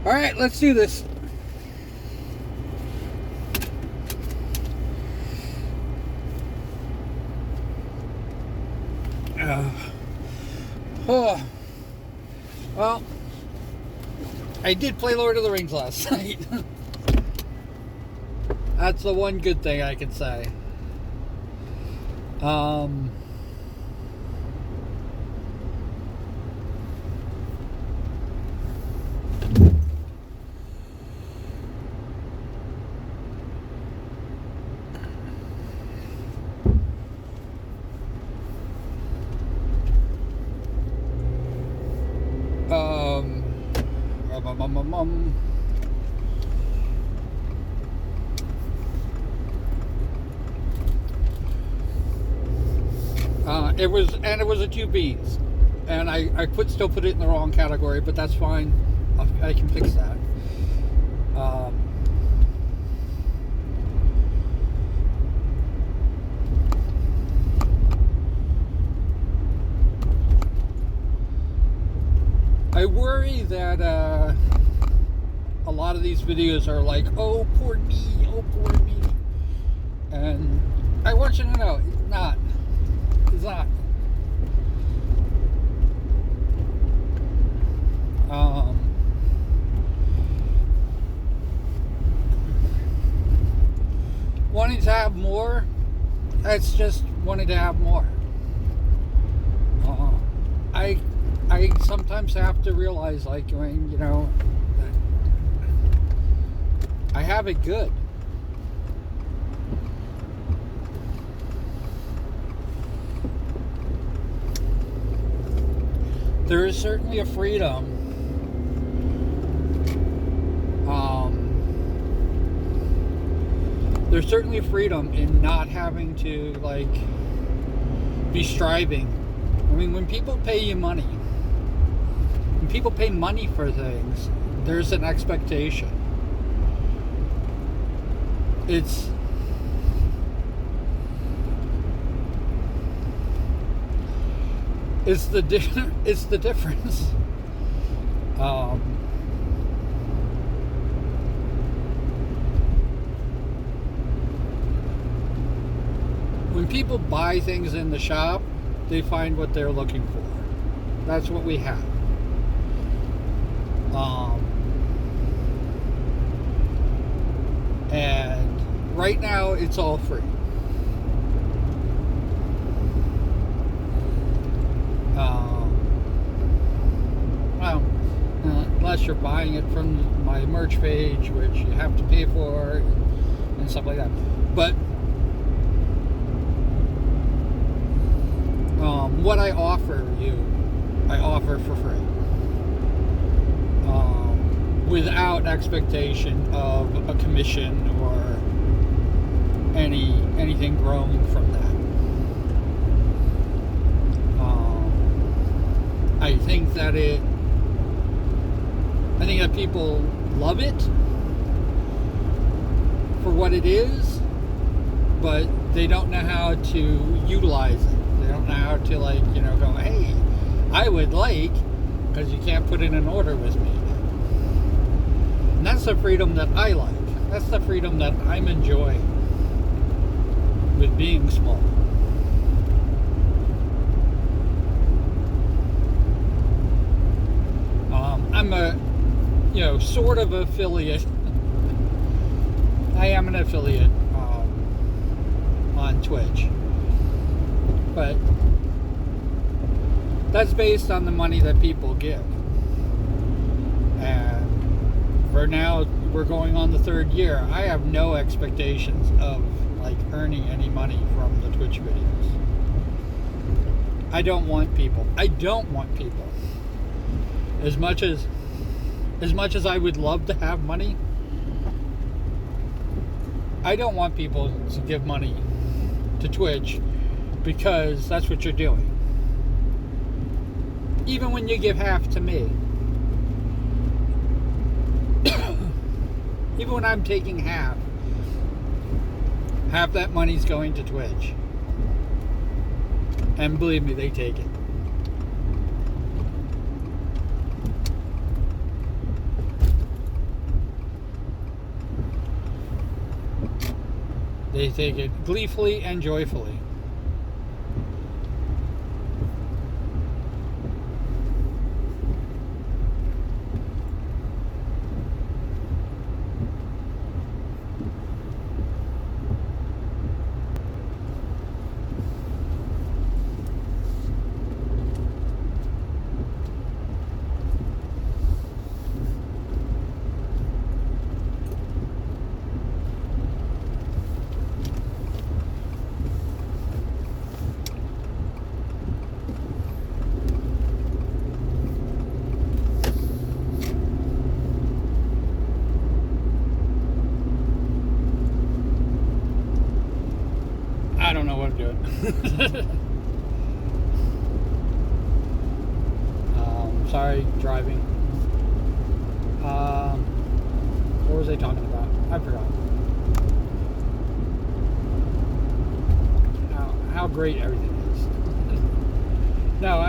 Alright, let's do this. Oh. Well, I did play Lord of the Rings last night. That's the one good thing I can say. It was a 2Bs, and I still put it in the wrong category, but that's fine. I can fix that. I worry that a lot of these videos are like, oh poor me, and I want you to know it's not. Wanting to have more, that's just wanting to have more. I sometimes have to realize, like, when, you know, that I have it good. There is certainly a freedom. There's certainly a freedom in not having to, like, be striving. I mean, when people pay you money, when people pay money for things, there's an expectation. It's the difference. When people buy things in the shop, they find what they're looking for. That's what we have. And right now, it's all free. Unless you're buying it from my merch page, which you have to pay for, and stuff like that. But what I offer you, I offer for free, without expectation of a commission or anything growing from that. I think that people love it for what it is, but they don't know how to utilize it. They don't know how to, like, you know, go, hey, I would like, because you can't put in an order with me. And that's the freedom that I like. That's the freedom that I'm enjoying with being small. I'm a, you know, sort of affiliate. I am an affiliate on Twitch. But that's based on the money that people give. And for now, we're going on the 3rd year. I have no expectations of, like, earning any money from the Twitch videos. I don't want people. As much as I would love to have money, I don't want people to give money to Twitch, because that's what you're doing. Even when you give half to me, even when I'm taking half that money's going to Twitch. And believe me, they take it. They take it gleefully and joyfully. I don't know what to do. Sorry, driving. What was I talking about? I forgot. How great everything is. No,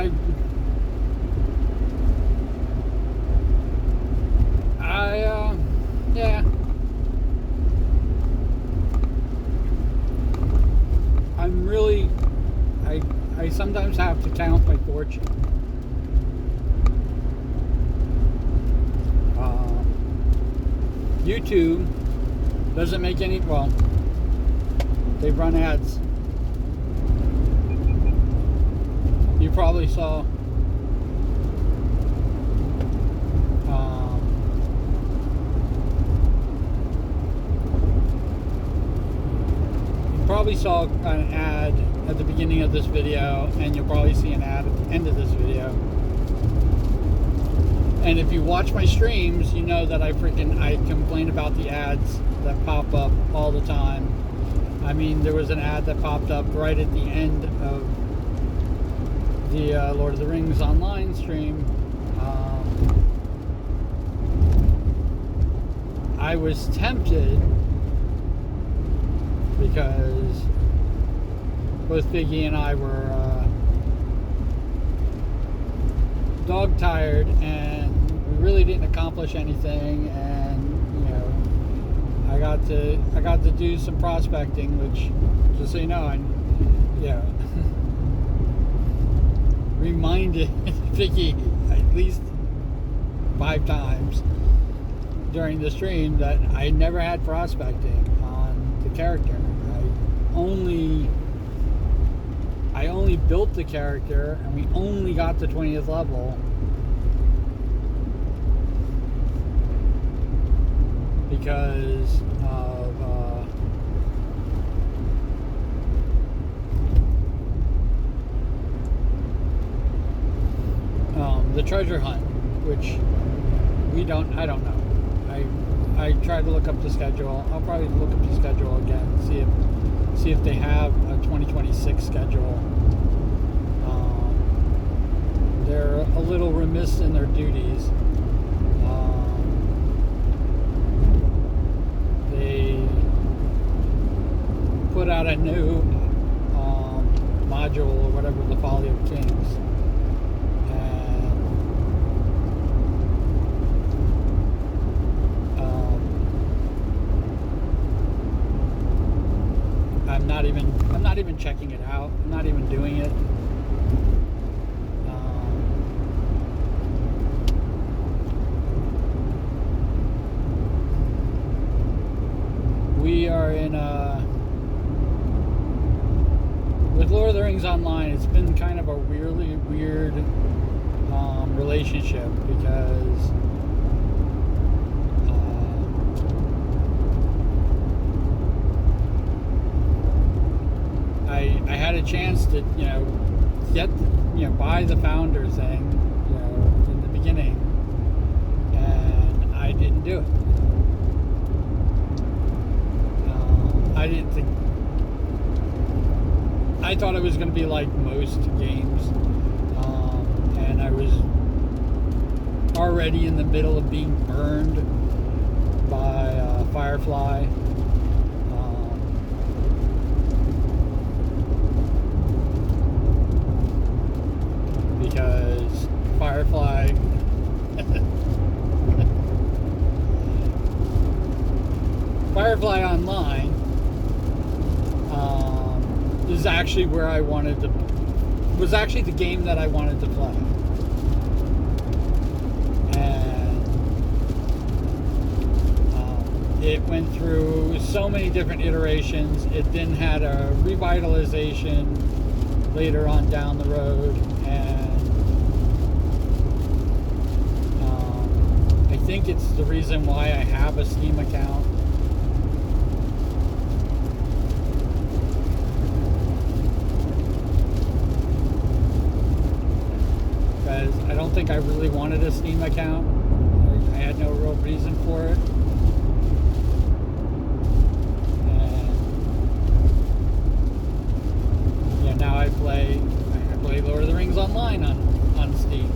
yeah. I'm really, I sometimes have to count my fortune. YouTube doesn't make any, well, they run ads. You probably saw an ad at the beginning of this video, and you'll probably see an ad at the end of this video. And if you watch my streams, you know that I complain about the ads that pop up all the time. I mean, there was an ad that popped up right at the end of the Lord of the Rings online stream. I was tempted because both Biggie and I were dog tired, and we really didn't accomplish anything. And you know, I got to do some prospecting, which, just so you know, reminded Vicky at least 5 times during the stream that I never had prospecting on the character. I only built the character, and we only got to 20th level because of the treasure hunt, which I don't know. I tried to look up the schedule. I'll probably look up the schedule again, see if they have a 2026 schedule. They're a little remiss in their duties. They put out a new module or whatever, the Folly of Kings. I'm not even checking it out. I'm not even doing it. We are in with Lord of the Rings Online. It's been kind of a really weird relationship because I had a chance to, buy the founder thing, in the beginning, and I didn't do it. I didn't think. I thought it was going to be like most games, and I was already in the middle of being burned by Firefly. Because Firefly Online was actually where I wanted to, was actually the game that I wanted to play. And it went through so many different iterations. It then had a revitalization later on down the road, and I think it's the reason why I have a Steam account. Because I don't think I really wanted a Steam account. I had no real reason for it. And yeah, now I play Lord of the Rings Online on Steam.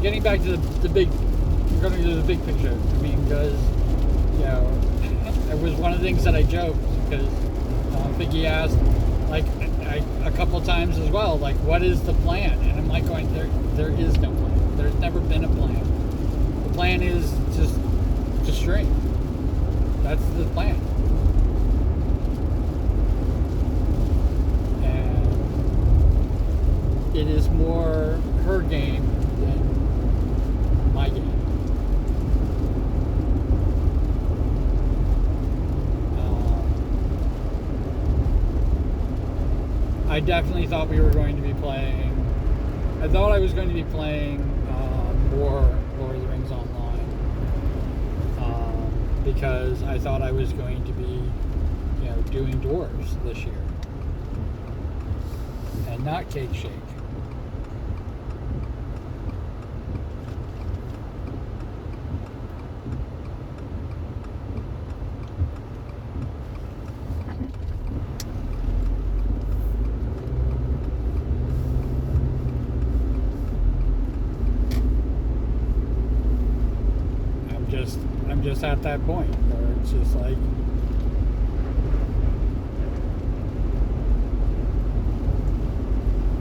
Getting back to the big, we're going to do the big picture. I mean, because, you know, it was one of the things that I joked, because Vicky asked, like, a couple times as well, like, what is the plan? And I'm like going, there is no plan. There's never been a plan. The plan is just to stream. That's the plan. And it is more her game than my game. I definitely thought we were going to be playing. I thought I was going to be playing more Lord of the Rings Online, because I thought I was going to be, you know, doing dwarves this year and not Cake Shake. I'm just at that point where it's just like,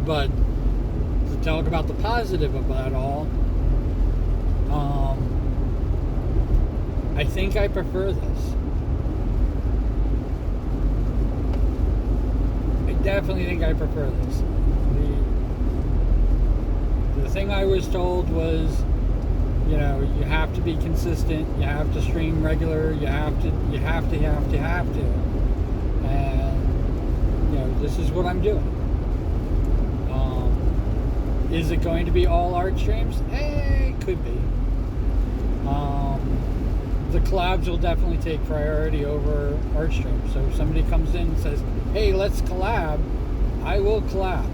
but to talk about the positive of that all, I think I prefer this. I definitely think I prefer this. The thing I was told was, you know, you have to be consistent, you have to stream regular, you have to. And, you know, this is what I'm doing. Is it going to be all art streams? Could be. The collabs will definitely take priority over art streams. So if somebody comes in and says, hey, let's collab, I will collab.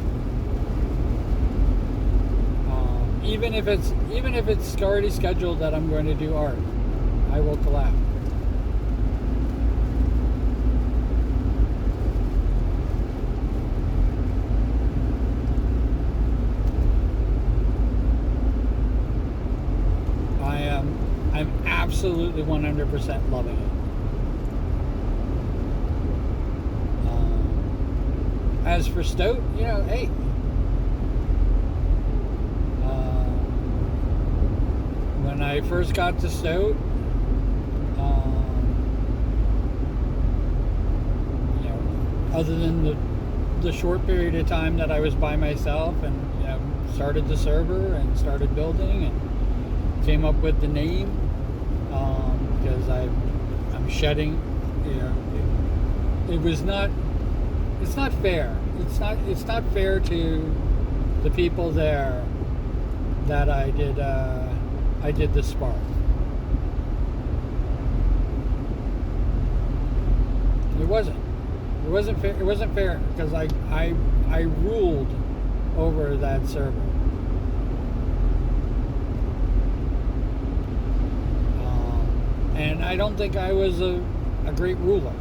Even if it's already scheduled that I'm going to do art, I will collab. I'm absolutely 100% loving it. As for Stoat, you know, hey. When I first got to Stoat, you know, other than the short period of time that I was by myself and, you know, started the server and started building and came up with the name, because I'm shedding, you know, it was not, it's not fair. It's not fair to the people there that I did the spark. It wasn't fair. It wasn't fair because I ruled over that server. And I don't think I was a great ruler,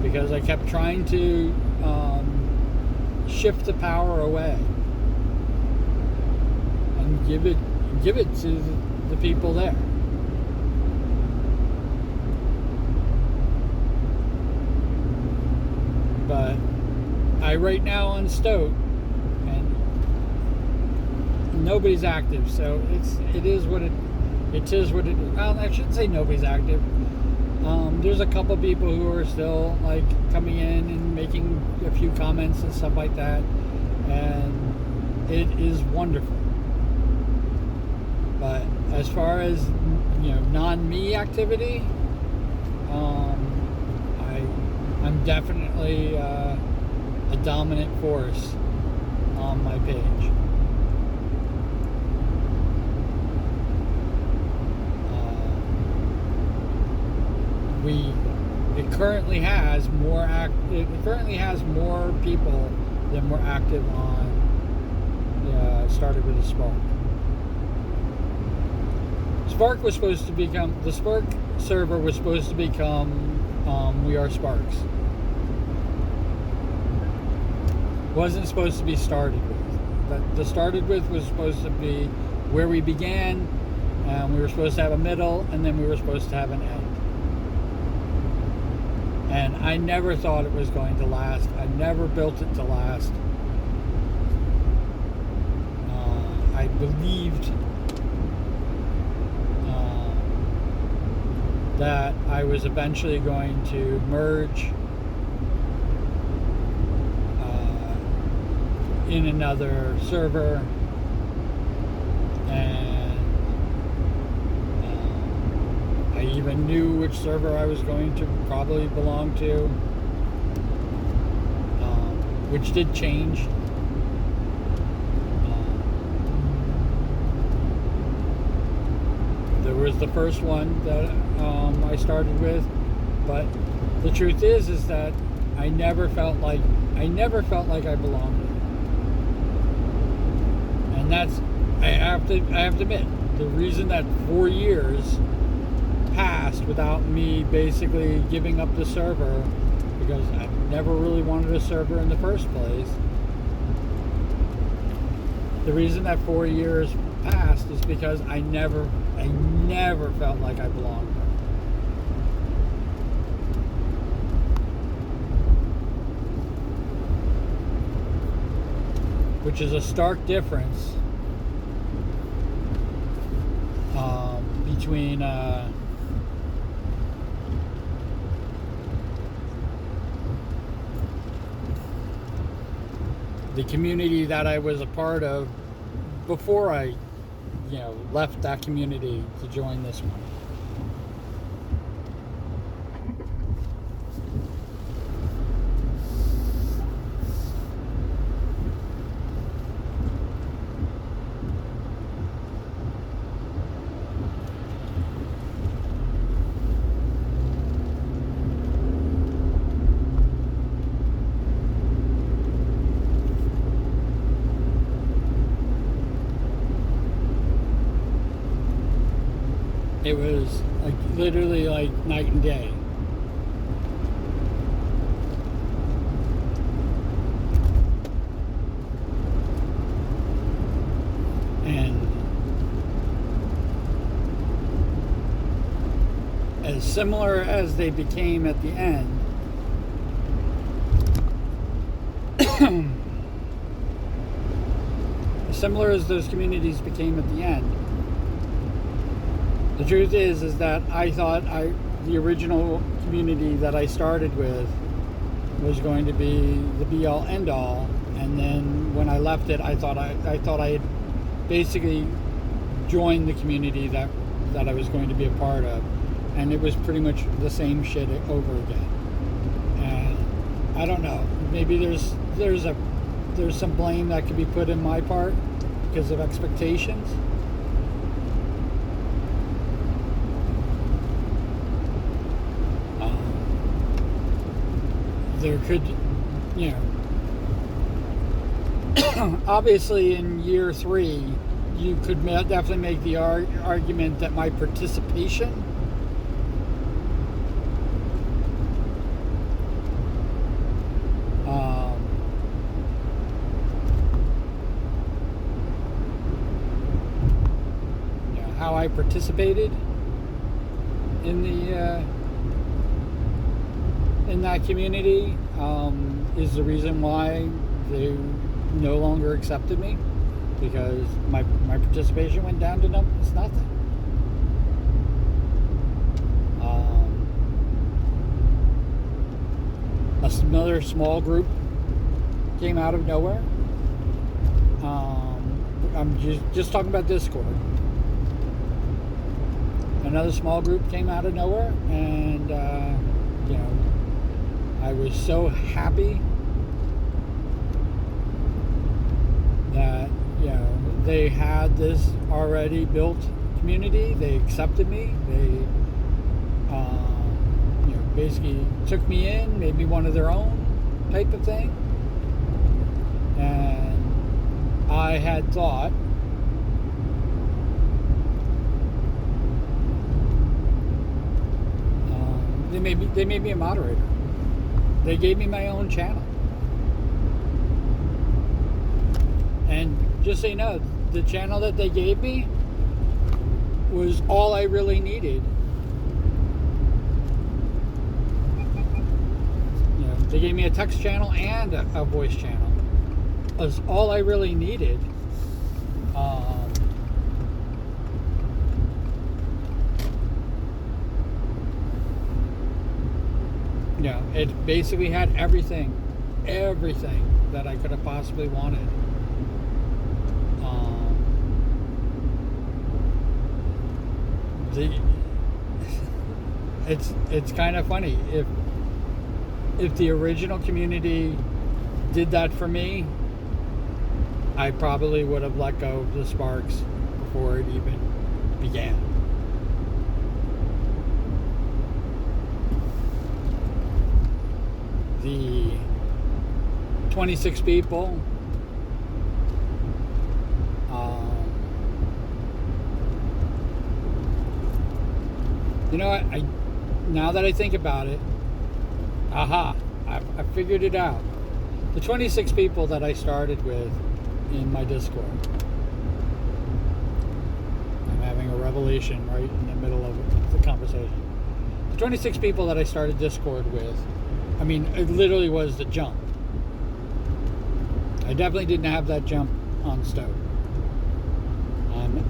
because I kept trying to shift the power away and give it to the people there. But I right now on Stoke, and nobody's active, so it is what it is. Well, I shouldn't say nobody's active. There's a couple people who are still like coming in and making a few comments and stuff like that, and it is wonderful. But as far as non-me activity, I'm definitely a dominant force on my page. It currently has more people than were active on started with a Spark. The Spark server was supposed to become We Are Sparks. Wasn't supposed to be started with. But the started with was supposed to be where we began, and we were supposed to have a middle, and then we were supposed to have an end. And I never thought it was going to last. I never built it to last. I believed that I was eventually going to merge in another server, and I even knew which server I was going to probably belong to, which did change. There was the first one that I started with, but the truth is that I never felt like I belonged there. And that's I have to admit, the reason that 4 years passed without me basically giving up the server, because I never really wanted a server in the first place. The reason that 4 years passed is because I never felt like I belonged there. Which is a stark difference between the community that I was a part of before I left that community to join this one. It was literally like night and day. And as similar as they became at the end, as similar as those communities became at the end, the truth is that I thought the original community that I started with was going to be the be-all, end-all, and then when I left it, I thought I had basically joined the community that I was going to be a part of, and it was pretty much the same shit over again. And I don't know, maybe there's some blame that could be put in my part because of expectations. There could, obviously in year 3, you could definitely make the argument that my participation how I participated in the in that community is the reason why they no longer accepted me, because my participation went down to nothing. Another small group came out of nowhere. I'm just talking about Discord. Another small group came out of nowhere, and I was so happy that they had this already built community. They accepted me. They basically took me in, made me one of their own type of thing. And I had thought they made me a moderator. They gave me my own channel. And just so you know, the channel that they gave me was all I really needed. They gave me a text channel and a voice channel. That's all I really needed. It basically had everything that I could have possibly wanted. It's kind of funny if the original community did that for me, I probably would have let go of the Sparks before it even began. The 26 people, I now that I think about it, I figured it out. The 26 people that I started with in my Discord. I'm having a revelation right in the middle of the conversation. The 26 people that I started Discord with, it literally was the jump. I definitely didn't have that jump on Stoke.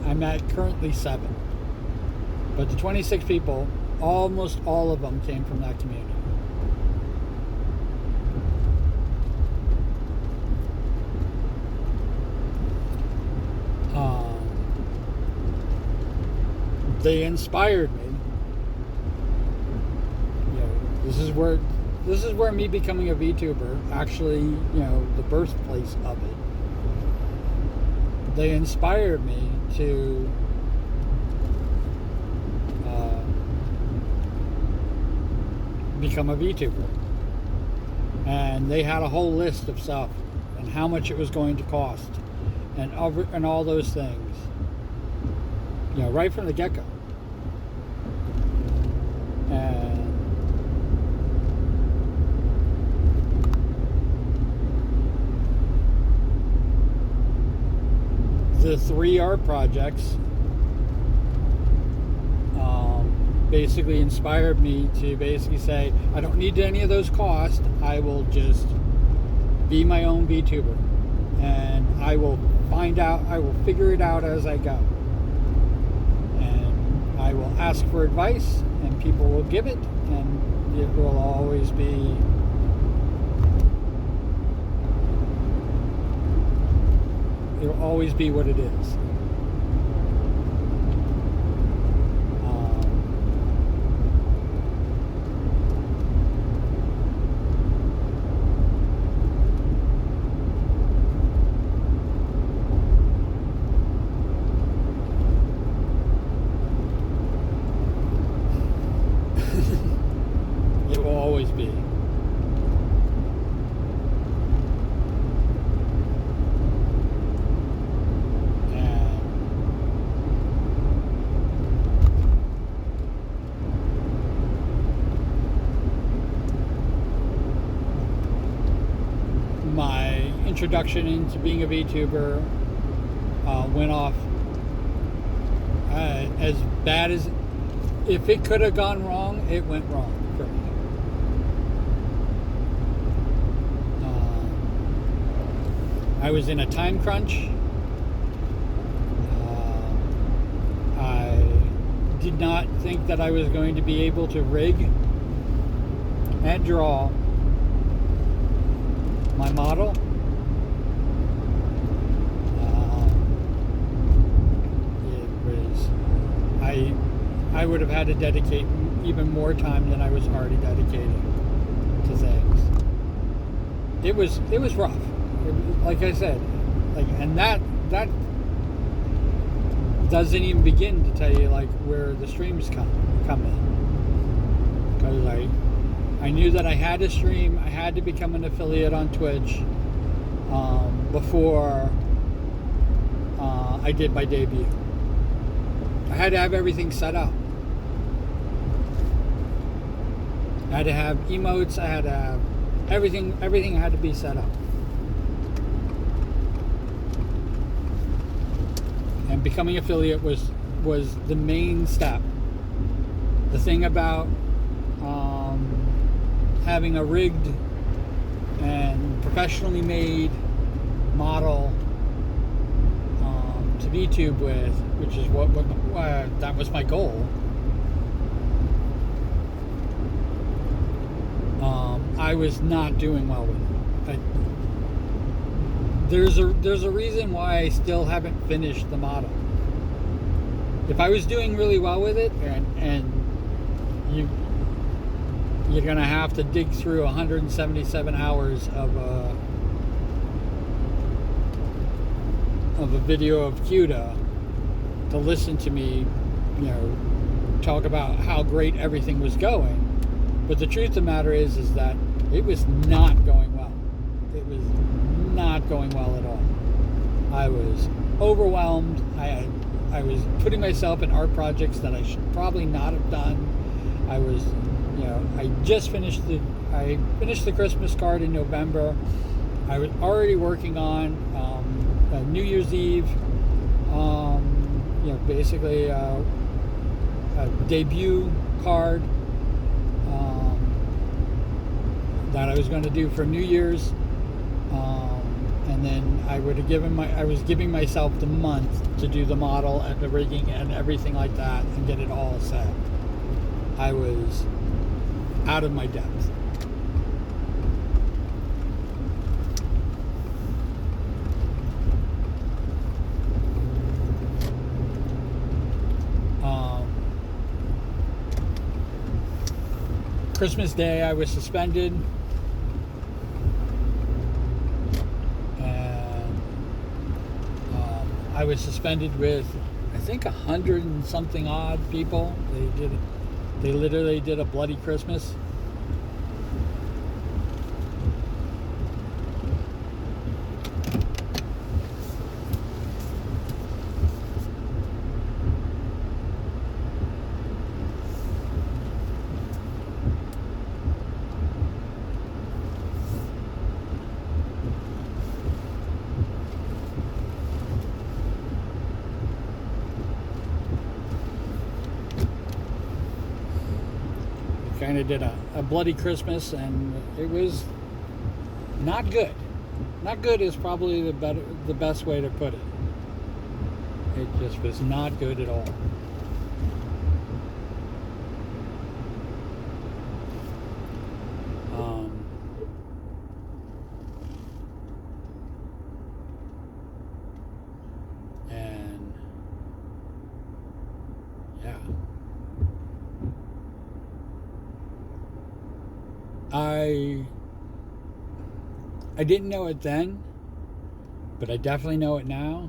I'm at currently 7. But the 26 people, almost all of them came from that community. They inspired me. This is where me becoming a VTuber actually, the birthplace of it. They inspired me to become a VTuber. And they had a whole list of stuff and how much it was going to cost and all those things. Right from the get-go. And the 3 art projects basically inspired me to basically say, I don't need any of those costs. I will just be my own VTuber. And I will figure it out as I go. And I will ask for advice, and people will give it, and it will always be what it is. It will always be. My introduction into being a VTuber went off as bad as, if it could have gone wrong, it went wrong for me. I was in a time crunch. I did not think that I was going to be able to rig and draw my model. I would have had to dedicate even more time than I was already dedicating to things. It was rough. Like I said, and that doesn't even begin to tell you like where the streams come in. Because I knew that I had to stream. I had to become an affiliate on Twitch before I did my debut. I had to have everything set up. I had to have emotes. I had to have everything. Everything had to be set up. And becoming affiliate was the main step. The thing about having a rigged and professionally made model to VTube with, which is what that was my goal. I was not doing well with it. There's a reason why I still haven't finished the model. If I was doing really well with it, and you're gonna have to dig through 177 hours of a video of CUDA to listen to me, talk about how great everything was going. But the truth of the matter is that it was not going well. It was not going well at all. I was overwhelmed. I was putting myself in art projects that I should probably not have done. I was, I finished the Christmas card in November. I was already working on New Year's Eve, basically a debut card that I was going to do for New Year's, and then I was giving myself the month to do the model and the rigging and everything like that and get it all set. I was out of my depth. Christmas Day I was suspended, and I was suspended with I think 100 and something odd people. They literally did a bloody Christmas. Kind of did a bloody Christmas, and it was not good. Not good is probably the best way to put it. It just was not good at all. And yeah. I didn't know it then, but I definitely know it now.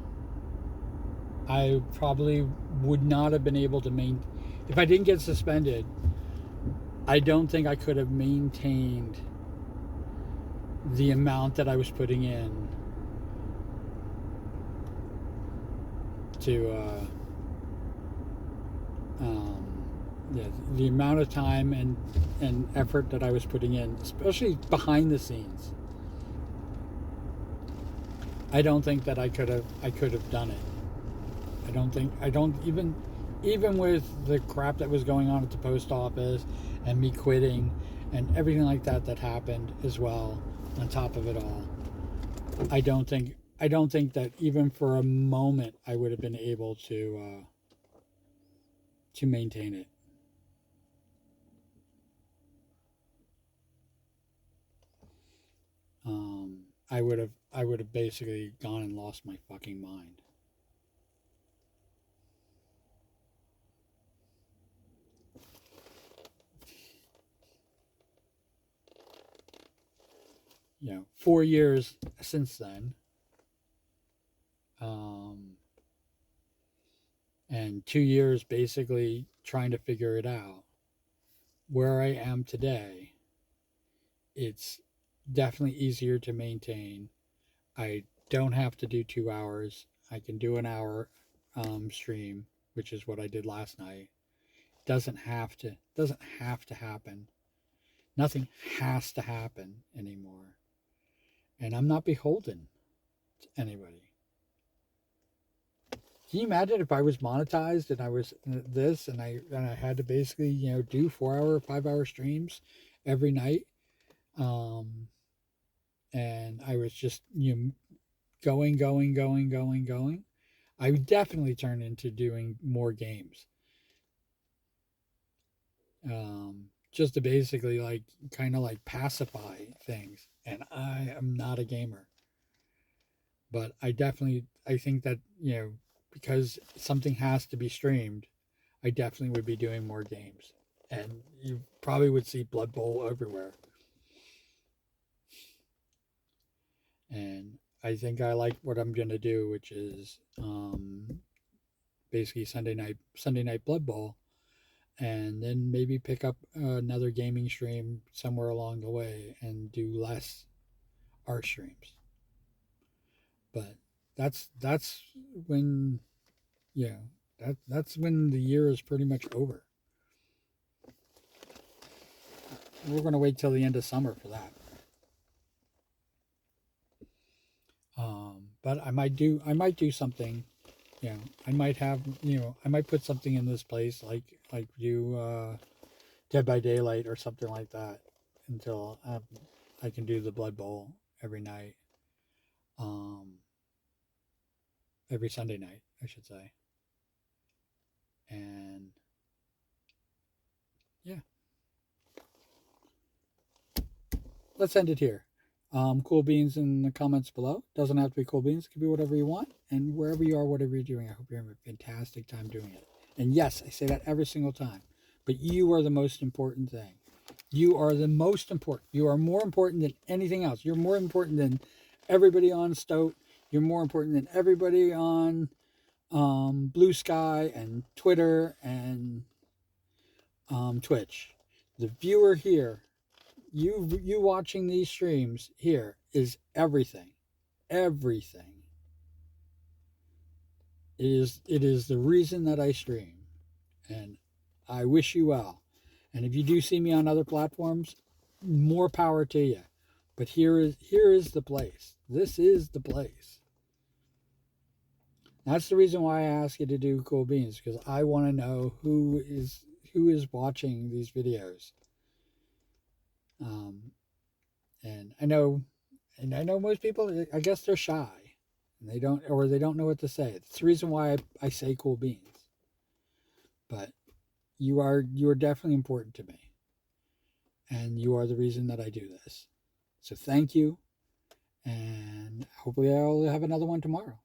I probably would not have been able to if I didn't get suspended, I don't think I could have maintained the amount that I was putting in to the amount of time and effort that I was putting in, especially behind the scenes. I don't think that I could have done it. Even with the crap that was going on at the post office and me quitting and everything like that happened as well on top of it all, I don't think I don't think that even for a moment I would have been able to maintain it. I would have basically gone and lost my fucking mind. You know, 4 years since then, um, and 2 years basically trying to figure it out. Where I am today, it's definitely easier to maintain. I don't have to do 2 hours. I can do an hour stream, which is what I did last night. Doesn't have to happen. Nothing has to happen anymore, and I'm not beholden to anybody. Can you imagine if I was monetized and I was this and I had to basically do 4 hour, 5 hour streams every night, um, and I was just going, going, going, going, going. I would definitely turn into doing more games, just to basically like kind of like pacify things. And I am not a gamer, but I think that because something has to be streamed, I definitely would be doing more games, and you probably would see Blood Bowl everywhere. And I think I like what I'm gonna do, which is basically Sunday night Blood Bowl, and then maybe pick up another gaming stream somewhere along the way and do less art streams. But that's when that's when the year is pretty much over. We're gonna wait till the end of summer for that. But I might do something. I might have I might put something in this place like do Dead by Daylight or something like that until I can do the Blood Bowl every night, um, every Sunday night, I should say. And yeah, let's end it here. Cool beans in the comments below. Doesn't have to be cool beans. It can be whatever you want. And wherever you are, whatever you're doing, I hope you're having a fantastic time doing it. And yes, I say that every single time. But you are the most important thing. You are the most important. You are more important than anything else. You're more important than everybody on Stoat. You're more important than everybody on Blue Sky and Twitter and Twitch. The viewer here, you watching these streams here is everything. Everything. It is the reason that I stream, and I wish you well. And if you do see me on other platforms, more power to you. But here is the place. This is the place. That's the reason why I ask you to do Cool Beans, because I want to know who is watching these videos. Um, and I know most people. I guess they're shy, and they don't know what to say. It's the reason why I say Cool Beans. But you are definitely important to me, and you are the reason that I do this. So thank you, and hopefully I'll have another one tomorrow.